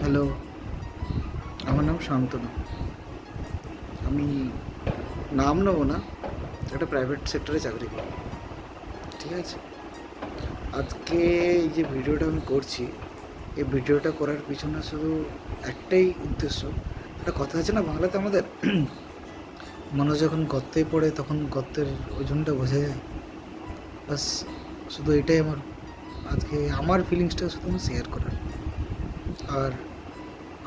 Hello, আমার নাম শান্তনু। আমি নাম নেবো না, একটা প্রাইভেট সেক্টরে চাকরি করি। ঠিক আছে, আজকে এই যে ভিডিওটা আমি করছি, এই ভিডিওটা করার পিছনে শুধু একটাই উদ্দেশ্য। একটা কথা আছে না বাংলাতে আমাদের, মানুষ যখন গর্তে পড়ে তখন গর্তের ওজনটা বোঝা যায়। বাস, শুধু এটাই আমার আজকে আমার ফিলিংসটা শুধু আমি শেয়ার করার। আর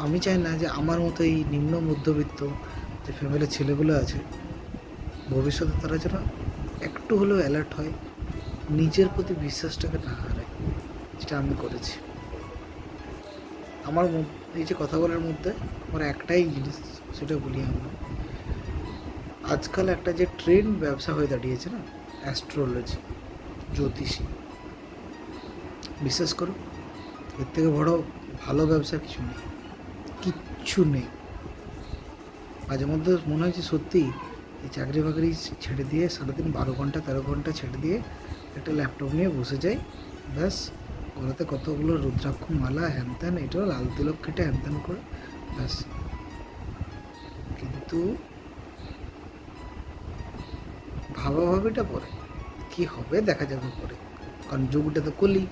আমি চাই না যে আমার মতো এই নিম্ন মধ্যবিত্ত যে ফ্যামিলির ছেলেগুলো আছে, ভবিষ্যতে তারা যেন একটু হলেও অ্যালার্ট হয়, নিজের প্রতি বিশ্বাসটাকে না হারায়, যেটা আমি করেছি। আমার এই যে কথা বলার মধ্যে আমার একটাই জিনিস, সেটা বলি আমরা, আজকাল একটা যে ট্রেন্ড ব্যবসা হয়ে দাঁড়িয়েছে না, অ্যাস্ট্রোলজি, জ্যোতিষী, বিশ্বাস করো এর থেকে বড় ভালো ব্যবসা কিছু নেই, কিচ্ছু নেই। মাঝে মধ্যে মনে হয়েছে সত্যি এই চাকরি বাকরি ছেড়ে দিয়ে সারাদিন 12 ঘন্টা 13 ঘন্টা ছেড়ে দিয়ে একটা ল্যাপটপ নিয়ে বসে যাই, ব্যাস গলাতে কতগুলো রুদ্রাক্ষ মালা হ্যান ত্যান, এটাও লাল তিলক কেটে হ্যান ত্যান করে, ব্যাস। কিন্তু ভাবাভাবিটা পরে কি হবে দেখা যাবে পরে, কারণ যুগটা তো কলি,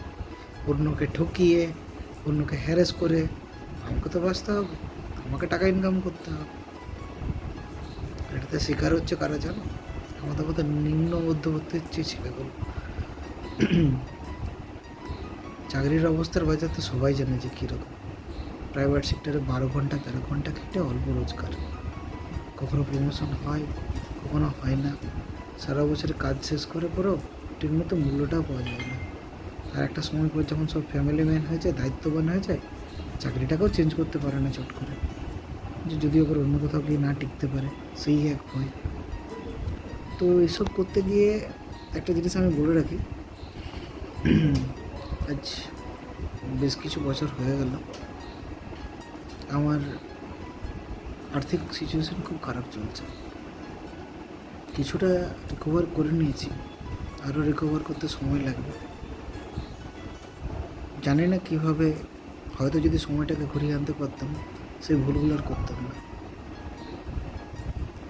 অন্যকে ঠকিয়ে অন্যকে হ্যারেস করে আমাকে তো বাঁচতে হবে, আমাকে টাকা ইনকাম করতে হবে। এটাতে শিকার হচ্ছে কারা জানো? আমাদের মতো নিম্ন মধ্যবর্তী যে ছেলেগুলো। চাকরির অবস্থার বাজার তো সবাই জানে যে কীরকম। প্রাইভেট সেক্টরে 12 ঘন্টা 13 ঘন্টা খেটে অল্প রোজগার, কখনো প্রমোশন হয় কখনো হয় না, সারা বছরের কাজ শেষ করে পরেও ঠিকমতো মূল্যটাও পাওয়া যায় না। আর একটা সময় পর যখন সব ফ্যামিলি ম্যান হয়ে যায়, দায়িত্ববান হয়ে যায়, চাকরিটাকেও চেঞ্জ করতে পারে না চট করে, যে যদি আবার অন্য কোথাও গিয়ে না টিকতে পারে, সেই এক ভয়। তো এসব করতে গিয়ে একটা জিনিস আমি বলে রাখি, আজ বেশ কিছু বছর হয়ে গেল আমার আর্থিক সিচুয়েশন খুব খারাপ চলছে। কিছুটা রিকভার করে নিয়েছি, আরও রিকভার করতে সময় লাগবে। জানি না কীভাবে, হয়তো যদি সময়টাকে ঘুরিয়ে আনতে পারতাম সেই ভুলগুলো আর করতাম না।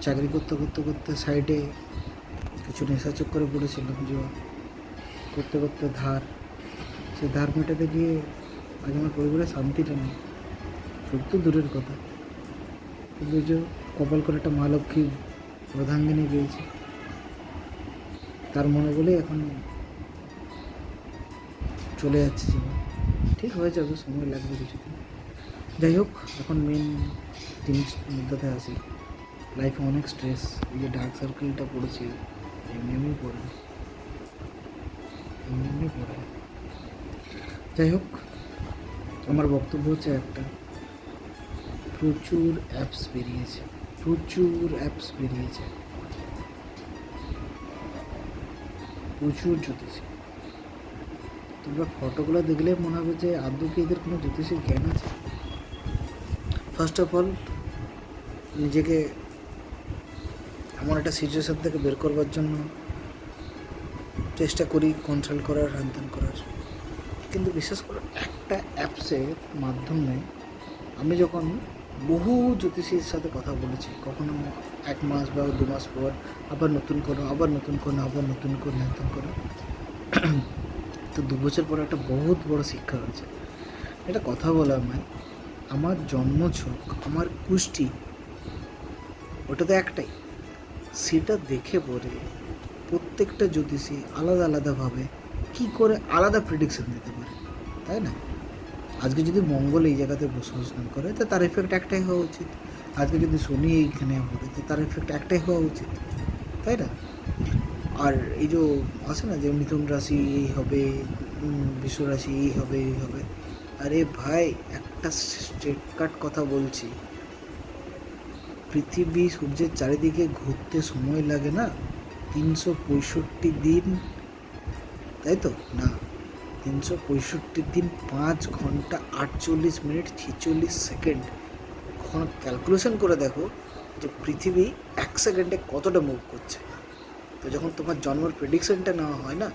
চাকরি করতে করতে করতে সাইডে কিছু নেশা চক্করে পড়েছিলাম, জুয়া করতে করতে ধার, সেই ধার মেটাতে গিয়ে আজ আমার পরিবারে শান্তিটা নেই, সুখ তো দূরের কথা, কিন্তু যে কপাল করে একটা মা লক্ষ্মী প্রধাঙ্গিনী পেয়েছি, তার মনে বলে এখন চলে যাচ্ছে জীবন। ঠিক হয়ে যাবে, সময় লাগবে কিছুদিন। যাই হোক, এখন মেন জিনিস মুদ্রাতে আসি। লাইফে অনেক স্ট্রেস, এই যে ডার্ক সার্কেলটা পড়েছি, এমনি এমনি পড়ে, এমনি এমনি পড়ে। যাই হোক, আমার বক্তব্য হচ্ছে একটা, প্রচুর অ্যাপস বেরিয়েছে, প্রচুর অ্যাপস বেরিয়েছে, প্রচুর জ্যোতিষী। তোমরা ফটোগুলো দেখলে মনে হবে যে আদৌ কি এদের কোনো জ্যোতিষীর জ্ঞান আছে। ফার্স্ট অফ অল, নিজেকে এমন একটা সিচুয়েশান থেকে বের করবার জন্য চেষ্টা করি কনসাল্ট করার, হ্যান করার, কিন্তু বিশ্বাস করো একটা অ্যাপসের মাধ্যমে আমি যখন বহু জ্যোতিষীর সাথে কথা বলেছি, কখনো 1 মাস বা 2 মাস পর আবার নতুন করো, আবার নতুন করো, আবার নতুন করো, নতুন করো, তো 2 বছর পর একটা বহুত বড় শিক্ষা হয়েছে। এটা কথা বলা আমায়, আমার জন্মছক, আমার কুষ্টি, ওটা তো একটাই, সেটা দেখে পরে প্রত্যেকটা জ্যোতিষী আলাদা আলাদাভাবে কী করে আলাদা প্রেডিকশন দিতে পারে, তাই না? আজকে যদি মঙ্গল এই জায়গাতে বসবাস করে তো তার এফেক্ট একটাই হওয়া উচিত, আজকে যদি শনি এইখানে হবে তো তার এফেক্ট একটাই হওয়া উচিত, তাই না? আর এই যে আছে না যে মিথুন রাশি এই হবে, বিশ্ব রাশি এই হবে, এই হবে, আরে ভাই একটা স্ট্রেট কাট কথা বলছি, পৃথিবী সূর্যের চারিদিকে ঘুরতে সময় লাগে না 365 দিন, তাই তো না? 365 দিন 5 ঘন্টা 48 মিনিট 46 সেকেন্ড। কখনো ক্যালকুলেশন করে দেখো যে পৃথিবী 1 সেকেন্ডে কতটা মুভ করছে। তো যখন তোমার জন্মের প্রেডিকশনটা নেওয়া হয় না,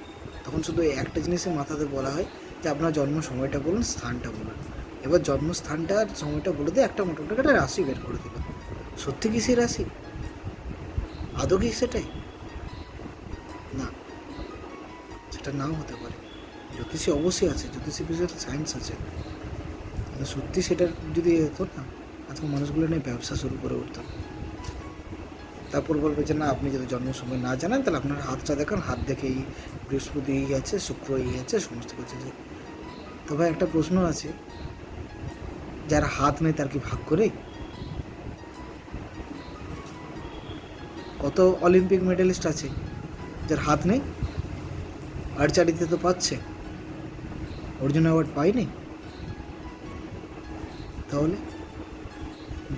তখন শুধু এই একটা জিনিসের মাথাতে বলা হয় যে আপনার জন্ম সময়টা বলুন, স্থানটা বলুন। এবার জন্মস্থানটা আর সময়টা বলে দিয়ে একটা মোটামুটি একটা রাশি বের করে দিল। সত্যি কি সেই রাশি? আদৌ কি সেটাই? না, সেটা নাও হতে পারে। জ্যোতিষী অবশ্যই আছে, জ্যোতিষী বিষয়ে সায়েন্স আছে, কিন্তু সত্যি সেটা যদি হতো না, আজকে মানুষগুলো নিয়ে ব্যবসা শুরু করে উঠতো। তারপর বলবে যে না, আপনি যদি জন্ম সময় না জানেন তাহলে আপনার হাতটা দেখান, হাত দেখেই বৃহস্পতি এই আছে, শুক্র এই আছে, সমস্ত কিছু আছে। তবে একটা প্রশ্ন আছে, যার হাত নেই তার কি ভাগ্য নেই? কত অলিম্পিক মেডেলিস্ট আছে যার হাত নেই, আর্চারিতে তো পাচ্ছে, অর্জুন অ্যাওয়ার্ড পায়নি। তাহলে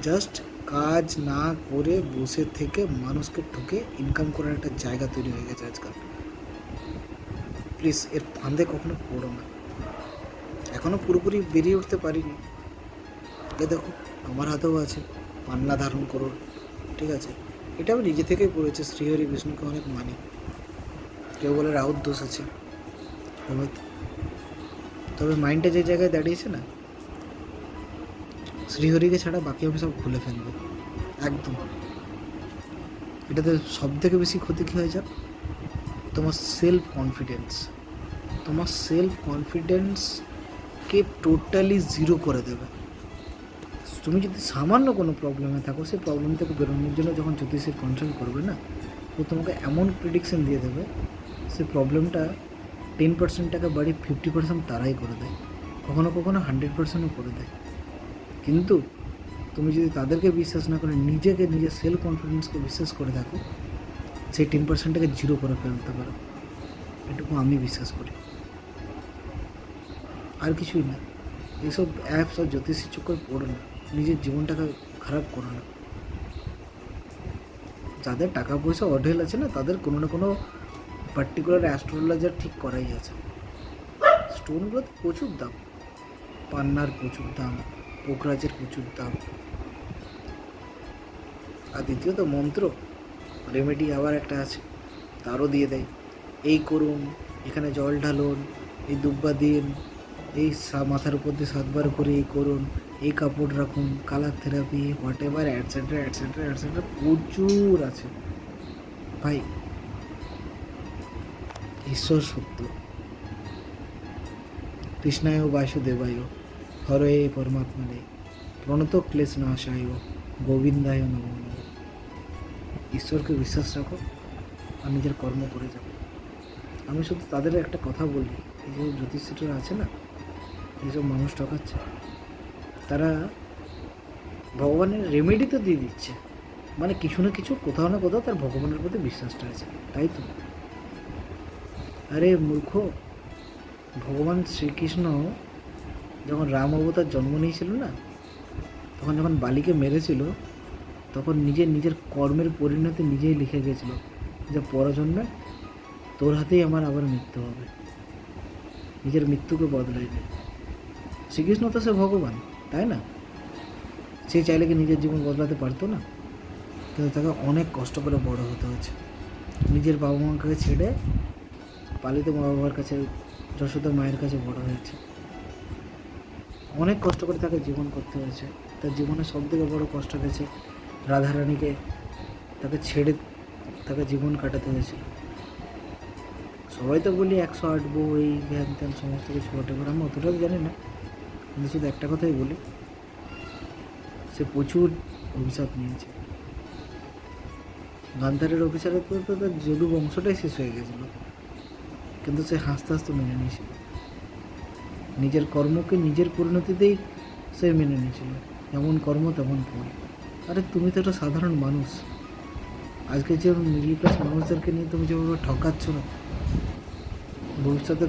জাস্ট কাজ না করে বসে থেকে মানুষকে ঠকে ইনকাম করার একটা জায়গা তৈরি হয়ে গেছে আজকাল। প্লিজ এর ফাঁদে কখনো পড়ো না। এখনও পুরোপুরি বেরিয়ে উঠতে পারিনি। এ দেখো, আমার হাতেও আছে, পান্না ধারণ করো, ঠিক আছে। এটা আমি নিজে থেকেই পড়েছি, শ্রীহরি বিষ্ণুকে অনেক মানি। কেউ বলে রাহুর দোষ আছে, হবে তো। তবে মাইন্ডটা যে জায়গায় দাঁড়িয়েছে না, শ্রীহরিকে ছাড়া বাকি আমি সব ভুলে ফেলবো একদম। এটাতে সব থেকে বেশি ক্ষতি কী হয়ে যাক, তোমার সেলফ কনফিডেন্স। তোমার সেলফ কনফিডেন্সকে টোটালি জিরো করে দেবে। তুমি যদি সামান্য কোনো প্রবলেমে থাকো, সেই প্রবলেম থেকে বেরোনোর জন্য যখন জ্যোতিষীর কনসাল্ট করবে না, তো তোমাকে এমন প্রেডিকশন দিয়ে দেবে, সেই প্রবলেমটা 10%টাকে বাড়ি 50% তারাই করে দেয়, কখনো কখনো 100%ও করে দেয়। কিন্তু তুমি যদি তাদেরকে বিশ্বাস না করে নিজেকে, নিজের সেলফ কনফিডেন্সকে বিশ্বাস করে থাকো, সেই 10%টাকে জিরো করে ফেলতে পারো। এটুকু আমি বিশ্বাস করি, আর কিছুই না। এইসব অ্যাপস আর জ্যোতিষী চক্করে পড়ো না, নিজের জীবনটাকে খারাপ করো না। যাদের টাকা পয়সা অঢেল আছে না, তাদের কোনো না কোনো পার্টিকুলার অ্যাস্ট্রোলজার ঠিক করাই আছে। স্টোনগুলোতে প্রচুর দাম, পান্নার প্রচুর দাম, পোকরাজের প্রচুর দাম। আর দ্বিতীয়ত মন্ত্র রেমেডি আবার একটা আছে, তারও দিয়ে দেয়, এই করুন, এখানে জল ঢালুন, এই দুব্বা দিন, এই মাথার উপর দিয়ে 7বার করে এই করুন, এই কাপড় রাখুন, colour therapy, what ever, etcetera etcetera etcetera, প্রচুর আছে ভাই। ঈশ্বর সত্য, কৃষ্ণায় বাসুদেবায়, হরে পরমাত্মনে, প্রণত ক্লেশ নাশায়, গোবিন্দায় নমো নমঃ। ঈশ্বরকে বিশ্বাস রাখো আর নিজের কর্ম করে যাও। আমি শুধু তাদের একটা কথা বলি, এই যে জ্যোতিষীরা আছে না, এইসব মানুষ ঠকাচ্ছে, তারা ভগবানের রেমেডি তো দিয়ে দিচ্ছে, মানে কিছু না কিছু, কোথাও না কোথাও তার ভগবানের প্রতি বিশ্বাসটা আছে, তাই তো। আরে মূর্খ, ভগবান শ্রীকৃষ্ণ যখন রাম অবতার জন্ম নিয়েছিল না, তখন যখন বালিকে মেরেছিল, তখন নিজের কর্মের পরিণতি নিজেই লিখে গেছিল যে পরজন্মে তোর হাতেই আমার আবার মৃত্যু হবে। নিজের মৃত্যুকে বদলায়নি। শ্রীকৃষ্ণ তো সে ভগবান, তাই না? সে চাইলে কি নিজের জীবন বদলাতে পারতো না? কিন্তু তাকে অনেক কষ্ট করে বড় হতে হয়েছে, নিজের বাবা মাকে ছেড়ে পালিত মা বাবার কাছে, যশোদা মায়ের কাছে বড় হয়েছে। অনেক কষ্ট করে তাকে জীবন করতে হয়েছে। তার জীবনে সবথেকে বড় কষ্ট গেছে রাধারানীকে, তাকে ছেড়ে তাকে জীবন কাটাতে হয়েছিল। সবাই তো বলি 108 বউ, এই ধ্যান ত্যান সমস্ত কিছু ঘটে, এবার আমি অতটাও জানি না, কিন্তু শুধু একটা কথাই বলি, সে প্রচুর অভিশাপ নিয়েছে। গান্ধারের অভিশাপে তো তার যদু বংশটাই শেষ হয়ে গেছিলো, কিন্তু সে হাসতে হাসতে মেনে নিয়েছিল। নিজের কর্মকে নিজের পরিণতিতেই সে মেনে নিয়েছিল, যেমন কর্ম তেমন ফল। আরে তুমি তো একটা সাধারণ মানুষ, আজকে যে মিডল ক্লাস মানুষদেরকে নিয়ে তুমি যেভাবে ঠকাচ্ছ না, ভবিষ্যতে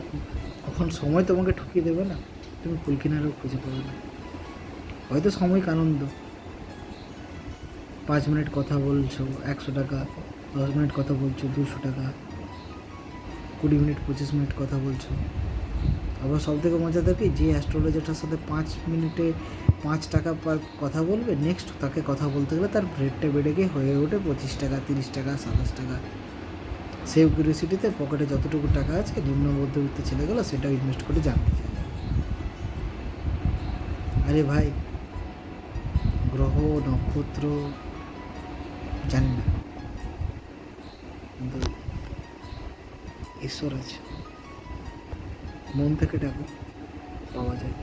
কখন সময় তোমাকে ঠকিয়ে দেবে না, তুমি কুল কিনারেও খুঁজে পাবে না। হয়তো সাময়িক আনন্দ, 5 মিনিট কথা বলছো 100 টাকা, 10 মিনিট কথা বলছো 200 টাকা, 20 মিনিট 25 মিনিট কথা বলছো। আবার সব থেকে মজাদার কি, যে অ্যাস্ট্রোলজারটার সাথে 5 মিনিটে 5 টাকা পার কথা বলবে, নেক্সট তাকে কথা বলতে গেলে তার রেটটা বেড়ে গিয়ে হয়ে ওঠে 25 টাকা, 30 টাকা, 27 টাকা। সেভ কিউরিসিটিতে পকেটে যতটুকু টাকা আছে, নিম্ন মধ্যবিত্ত ছেলেগুলো সেটাও ইনভেস্ট করে জানতে চায়। আরে ভাই, গ্রহ নক্ষত্র জানি না, কিন্তু ঈশ্বর আছে। মন থেকে ডাকো, পাওয়া যায়।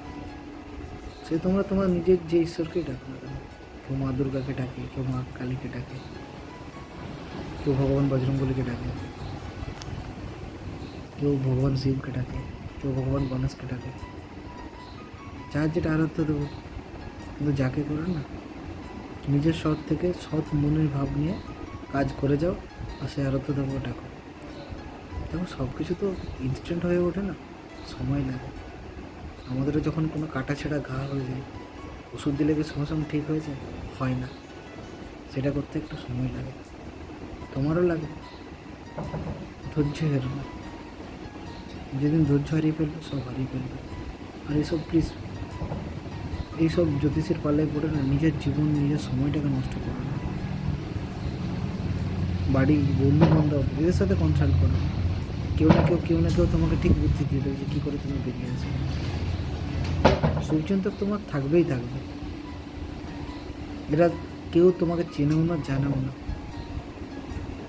সে তোমরা তোমার নিজের যে ঈশ্বরকেই ডাকো না কেন, কেউ মা দুর্গাকে ডাকে, কেউ মা কালীকে ডাকে, কেউ ভগবান বজরঙ্গলীকে ডাকে, কেউ ভগবান শিবকে ডাকে, কেউ ভগবান গণেশকে ডাকে, যার যেটা আরাধ্য দেবো। কিন্তু যাকে করো না, নিজের সৎ থেকে সৎ মনের ভাব নিয়ে কাজ করে যাও, আর সে আরাধ্য দেবো ডাকো। দেখো, সব কিছু তো ইনস্ট্যান্ট হয়ে ওঠে না, সময় লাগে। আমাদেরও যখন কোনো কাটা ছেঁড়া ঘা হয়ে যায়, ওষুধ দিলে কি সঙ্গে সঙ্গে ঠিক হয়ে যায়? হয় না, সেটা করতে একটু সময় লাগে, তোমারও লাগে। ধৈর্য হেরো না, যেদিন ধৈর্য হারিয়ে ফেলবে সব হারিয়ে ফেলবে। আর এইসব প্লিজ, এইসব জ্যোতিষের পাল্লায় পড়ে না নিজের জীবন, নিজের সময়টাকে নষ্ট করো না। বাড়ি, বন্ধু বান্ধব, এদের সাথে কনসাল্ট করো। কেউ না কেউ তোমাকে ঠিক বুদ্ধি দিয়ে দেবে যে কী করে তুমি বেরিয়ে আসবে। শুভচিন্তক তোমার থাকবেই থাকবে। এরা কেউ তোমাকে চেনেও না, জানেও না।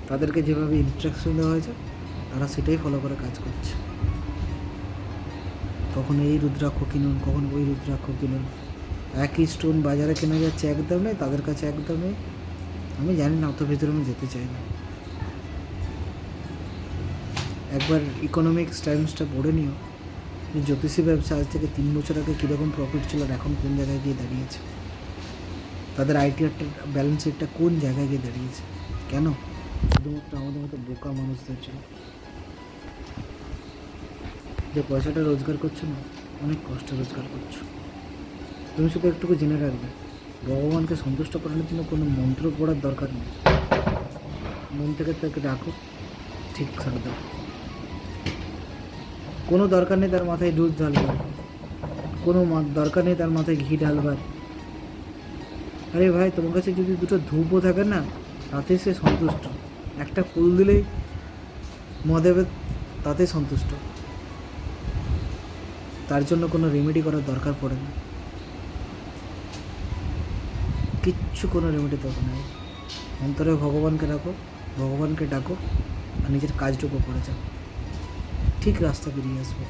তাদেরকে যেভাবে ইনস্ট্রাকশন দেওয়া হয়েছে, তারা সেটাই ফলো করে কাজ করছে। কখনো এই রুদ্রাক্ষ কিনুন, কখনো ওই রুদ্রাক্ষ কিনুন। একই স্টোন বাজারে কেনা যাচ্ছে এক দামে, তাদের কাছে এক দামে। আমি জানি না, অত ভিতরে আমি যেতে চাই না। একবার ইকোনমিক্স টাইমসটা পড়ে নিও যে জ্যোতিষী ব্যবসা আজ থেকে 3 বছর আগে কীরকম প্রফিট ছিল আর এখন কোন জায়গায় গিয়ে দাঁড়িয়েছে। তাদের আইটিআরটা, ব্যালেন্স শিটটা কোন জায়গায় গিয়ে দাঁড়িয়েছে। কেন? শুধুমাত্র আমাদের মতো বোকা মানুষদের জন্য। যে পয়সাটা রোজগার করছো না, অনেক কষ্টে রোজগার করছো। তুমি শুধু একটুকু জেনে রাখবে, ভগবানকে সন্তুষ্ট করানোর জন্য কোনো মন্ত্র পড়ার দরকার নেই। মন থেকে তাকে ডাকো, ঠিক করে দাও। কোনো দরকার নেই তার মাথায় দুধ ঢালবার, কোনো দরকার নেই তার মাথায় ঘি ঢালবার। আরে ভাই, তোমার কাছে যদি দুটো ধূপও থাকে না, তাতে সে সন্তুষ্ট। একটা ফুল দিলেই মহাদেবের তাতে সন্তুষ্ট। তার জন্য কোনো রেমেডি করার দরকার পড়ে না, কিচ্ছু কোনো রেমেডি দরকার নেই। অন্তরে ভগবানকে রাখো, ভগবানকে ডাকো, আর নিজের কাজটুকু করে যাও, ঠিক রাস্তা বেরিয়ে আসবে।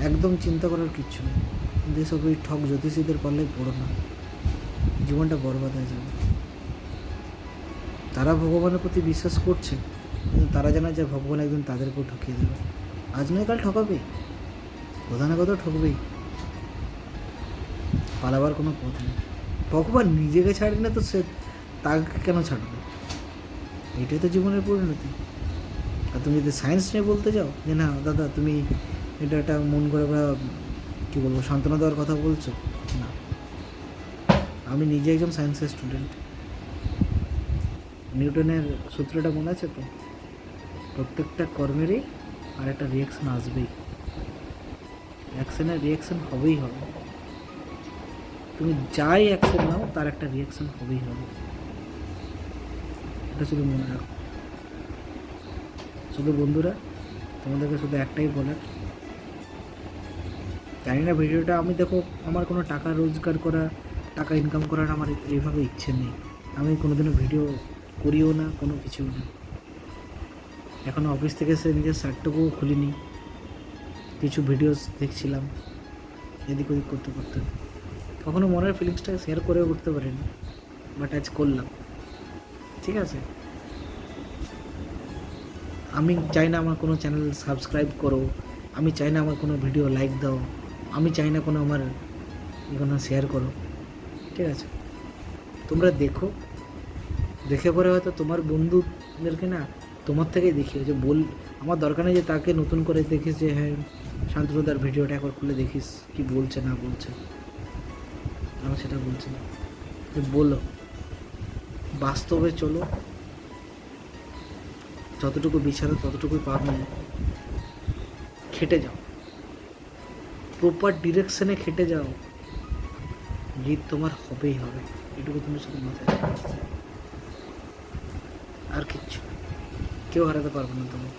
একদম চিন্তা করার কিচ্ছু নেই। কিন্তু এসব ওই ঠক জ্যোতিষীদের পাল্লায় পড়ো না, জীবনটা বরবাদ হয়ে যাবে। তারা ভগবানের প্রতি বিশ্বাস করছে, কিন্তু তারা জানে যে ভগবান একদিন তাদেরকেও ঠকিয়ে দেবে। আজ নয় কাল ঠকাবেই, কোথাও না কোথাও ঠকবেই, পালাবার কোনো পথ নেই। ভগবান নিজেকে ছাড়ি না তো সে তাকে কেন ছাড়বে? এটাই তো জীবনের পরিণতি। আর তুমি যদি সায়েন্স নিয়ে বলতে যাও যে না দাদা তুমি এটা একটা মন করে বা কী বলবো সান্ত্বনা দেওয়ার কথা বলছো, না। আমি নিজে একজন সায়েন্সের স্টুডেন্ট। নিউটনের সূত্রটা মনে আছে তো? প্রত্যেকটা কর্মেরই আর একটা রিয়াকশান আসবেই, অ্যাকশানের রিয়াকশান হবেই হবে। তুমি যাই অ্যাকশন নাও, তার একটা রিয়াকশান হবেই হবে। এটা শুধু মনে রাখো। শুধু বন্ধুরা, তোমাদেরকে শুধু একটাই বলার, জানি না ভিডিওটা আমি, দেখো আমার কোনো টাকা রোজগার করা, টাকা ইনকাম করার আমার এইভাবে ইচ্ছে নেই। আমি কোনোদিনও ভিডিও করিও না, কোনো কিছুও না। এখনও অফিস থেকে সে নিজের শার্টটুকুও খুলিনি। কিছু ভিডিওস দেখছিলাম এদিক ওদিক করতে করতে, কখনো মনের ফিলিংসটাকে শেয়ার করে উঠতে পারিনি, বাট আজ করলাম। ঠিক আছে, আমি চাই না আমার কোনো চ্যানেল সাবস্ক্রাইব করো, আমি চাই না আমার কোনো ভিডিও লাইক দাও, আমি চাই না কোনো আমার কোনো শেয়ার করো। ঠিক আছে, তোমরা দেখো, দেখে পরে হয়তো তোমার বন্ধুদেরকে না তোমার থেকেই দেখিও যে আমার দরকার নেই যে তাকে নতুন করে দেখিস যে হ্যাঁ শান্তনুদার ভিডিওটা একবার খুলে দেখিস কি বলছে না বলছে। আমি সেটা বলছি না, যে বলো বাস্তবে চলো, যতটুকু বিচারো ততটুকুই পাবে, খেটে যাও, প্রপার ডিরেকশনে খেটে যাও, জিত তোমার হবেই হবে। এটুকু তুমি শুধু মাথায় রাখো, আর কিচ্ছু কেউ হারাতে পারবে না। তোমার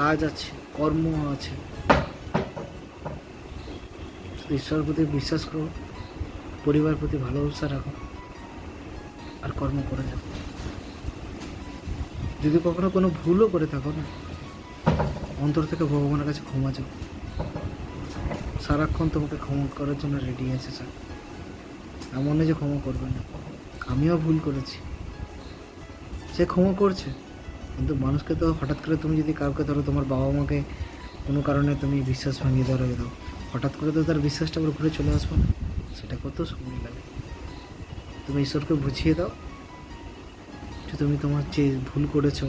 কাজ আছে, কর্ম আছে, শুধু ঈশ্বরের প্রতি বিশ্বাস করো, পরিবারের প্রতি ভালোবাসা রাখো, আর কর্ম করে যাও। যদি কখনো কোনো ভুলও করে থাকো না, অন্তর থেকে ভগবানের কাছে ক্ষমা চাও। সারাক্ষণ তোমাকে ক্ষমা করার জন্য রেডি আছে স্যার। এমন নয় যে ক্ষমা করবে না, আমিও ভুল করেছি, সে ক্ষমা করছে। কিন্তু মানুষকে তো হঠাৎ করে তুমি যদি কাউকে ধরো, তোমার বাবা মাকে কোনো কারণে তুমি বিশ্বাস ভাঙিয়ে দাও, হঠাৎ করে তো তার বিশ্বাসটা আবার ঘুরে চলে আসবে না, সেটা কত সময় লাগে। তুমি ঈশ্বরকে বুঝিয়ে দাও যে তুমি তোমার যে ভুল করেছো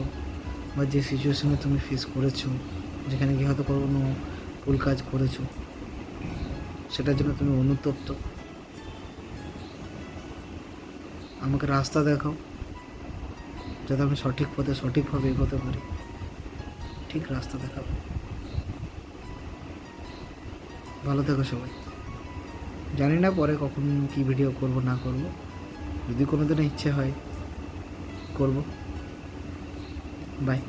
বা যে সিচুয়েশনে তুমি ফেস করেছো, যেখানে গিয়ে হয়তো কোনো ভুল কাজ করেছো, সেটার জন্য তুমি অনুতপ্ত। আমাকে রাস্তা দেখাও, যাতে আমি সঠিক পথে সঠিকভাবে এগোতে পারি। ঠিক রাস্তা দেখাবো। ভালো থেকো সবাই। জানি না পরে কখন কী ভিডিও করব না করব, যদি কোনো দিনও ইচ্ছে হয় করব। বাই।